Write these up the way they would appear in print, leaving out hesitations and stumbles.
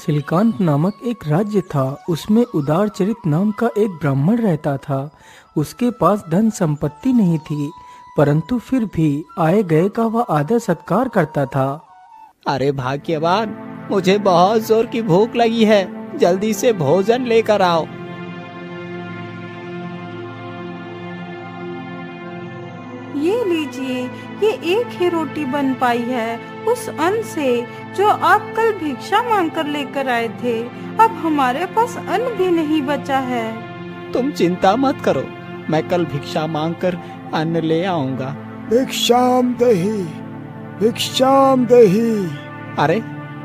सिलिकांत नामक एक राज्य था। उसमें उदारचरित नाम का एक ब्राह्मण रहता था। उसके पास धन संपत्ति नहीं थी, परंतु फिर भी आए गए का वह आदर सत्कार करता था। अरे भाग्यवान, मुझे बहुत जोर की भूख लगी है, जल्दी से भोजन लेकर आओ। ये लीजिए, ये एक ही रोटी बन पाई है उस अन्न से जो आप कल भिक्षा मांगकर लेकर आए थे। अब हमारे पास अन्न भी नहीं बचा है। तुम चिंता मत करो, मैं कल भिक्षा मांगकर अन्न ले आऊंगा। भिक्षाम देहि, भिक्षाम देहि। अरे,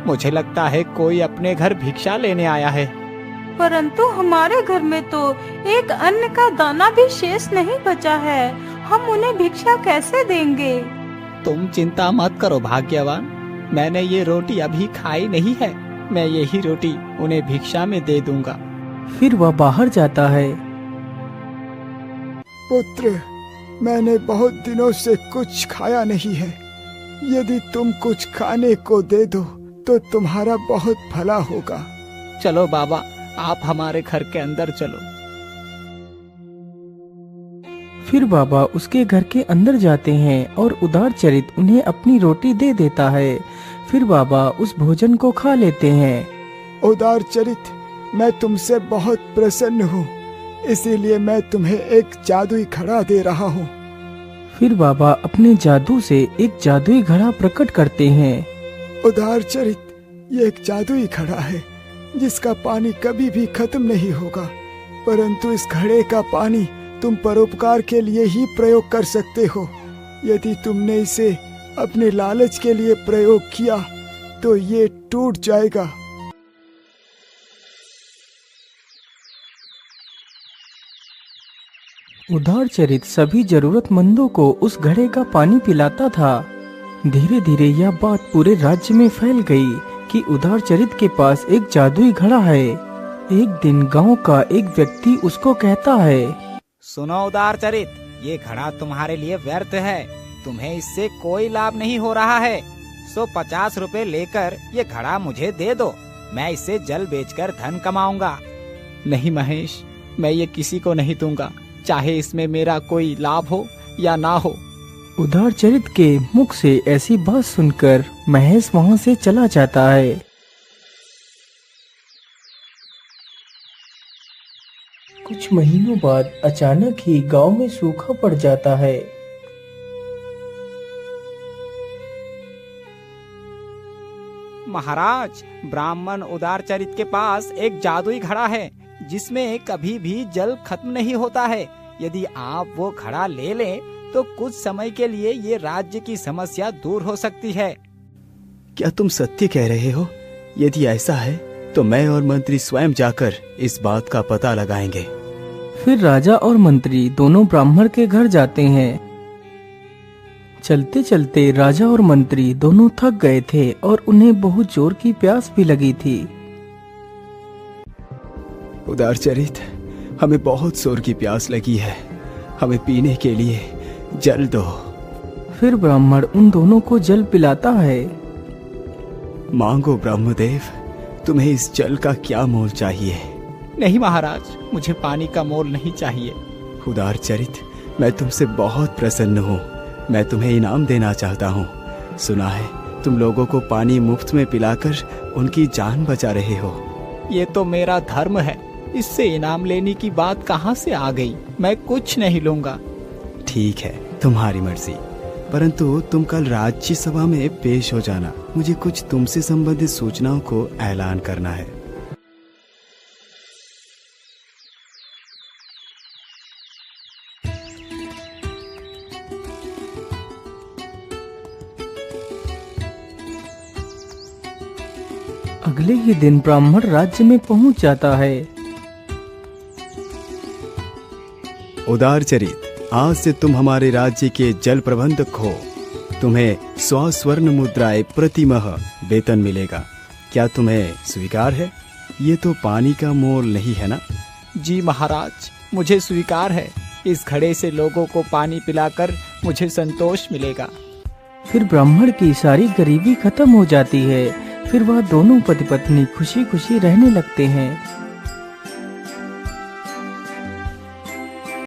मुझे लगता है कोई अपने घर भिक्षा लेने आया है। परंतु हमारे घर में तो एक अन्न का दाना भी शेष नहीं बचा है। हम उन्हें भिक्षा कैसे देंगे? तुम चिंता मत करो भाग्यवान, मैंने ये रोटी अभी खाई नहीं है। मैं यही रोटी उन्हें भिक्षा में दे दूंगा। फिर वह बाहर जाता है। पुत्र, मैंने बहुत दिनों से कुछ खाया नहीं है। यदि तुम कुछ खाने को दे दो तो तुम्हारा बहुत भला होगा। चलो बाबा, आप हमारे घर के अंदर चलो। फिर बाबा उसके घर के अंदर जाते हैं और उदारचरित उन्हें अपनी रोटी दे देता है। फिर बाबा उस भोजन को खा लेते हैं। उदारचरित, मैं तुमसे बहुत प्रसन्न हूँ, इसीलिए मैं तुम्हें एक जादुई घड़ा दे रहा हूँ। फिर बाबा अपने जादू से एक जादुई घड़ा प्रकट करते हैं। उदारचरित, ये एक जादुई घड़ा है जिसका पानी कभी भी खत्म नहीं होगा, परंतु इस घड़े का पानी तुम परोपकार के लिए ही प्रयोग कर सकते हो। यदि तुमने इसे अपने लालच के लिए प्रयोग किया तो ये टूट जाएगा। उदारचरित सभी जरूरतमंदों को उस घड़े का पानी पिलाता था। धीरे धीरे यह बात पूरे राज्य में फैल गई कि उदारचरित के पास एक जादुई घड़ा है। एक दिन गांव का एक व्यक्ति उसको कहता है, सुनो उदारचरित, ये घड़ा तुम्हारे लिए व्यर्थ है। तुम्हें इससे कोई लाभ नहीं हो रहा है। 50 रुपए लेकर ये घड़ा मुझे दे दो, मैं इससे जल बेचकर धन कमाऊंगा। नहीं महेश, मैं ये किसी को नहीं दूंगा, चाहे इसमें मेरा कोई लाभ हो या ना हो। उदारचरित के मुख से ऐसी बात सुनकर महेश वहाँ से चला जाता है। कुछ महीनों बाद अचानक ही गांव में सूखा पड़ जाता है। महाराज, ब्राह्मण उदारचरित के पास एक जादुई घड़ा है जिसमें कभी भी जल खत्म नहीं होता है। यदि आप वो घड़ा ले लें तो कुछ समय के लिए ये राज्य की समस्या दूर हो सकती है। क्या तुम सत्य कह रहे हो? यदि ऐसा है तो मैं और मंत्री स्वयं जाकर इस बात का पता लगाएंगे। फिर राजा और मंत्री दोनों ब्राह्मण के घर जाते हैं। चलते चलते राजा और मंत्री दोनों थक गए थे और उन्हें बहुत जोर की प्यास भी लगी थी। उदारचरित, हमें बहुत जोर की प्यास लगी है, हमें पीने के लिए जल दो। फिर ब्राह्मण उन दोनों को जल पिलाता है। मांगो ब्रह्मदेव, तुम्हें इस जल का क्या मोल चाहिए? नहीं महाराज, मुझे पानी का मोल नहीं चाहिए। उदारचरित, मैं तुमसे बहुत प्रसन्न हूँ, मैं तुम्हें इनाम देना चाहता हूँ। सुना है तुम लोगों को पानी मुफ्त में पिलाकर उनकी जान बचा रहे हो। ये तो मेरा धर्म है, इससे इनाम लेने की बात कहाँ से आ गई? मैं कुछ नहीं लूंगा। ठीक है, तुम्हारी मर्जी, परंतु तुम कल राज्य सभा में पेश हो जाना। मुझे कुछ तुमसे संबंधित सूचनाओं को ऐलान करना है। अगले ही दिन ब्राह्मण राज्य में पहुंच जाता है। उदारचरित, आज से तुम हमारे राज्य के जल प्रबंधक हो। तुम्हें 100 स्वर्ण मुद्राएं प्रतिमाह वेतन मिलेगा। क्या तुम्हें स्वीकार है? ये तो पानी का मोल नहीं है ना? जी महाराज, मुझे स्वीकार है। इस घड़े से लोगों को पानी पिलाकर मुझे संतोष मिलेगा। फिर ब्राह्मण की सारी गरीबी खत्म हो जाती है। फिर वह दोनों पति पत्नी खुशी खुशी रहने लगते हैं।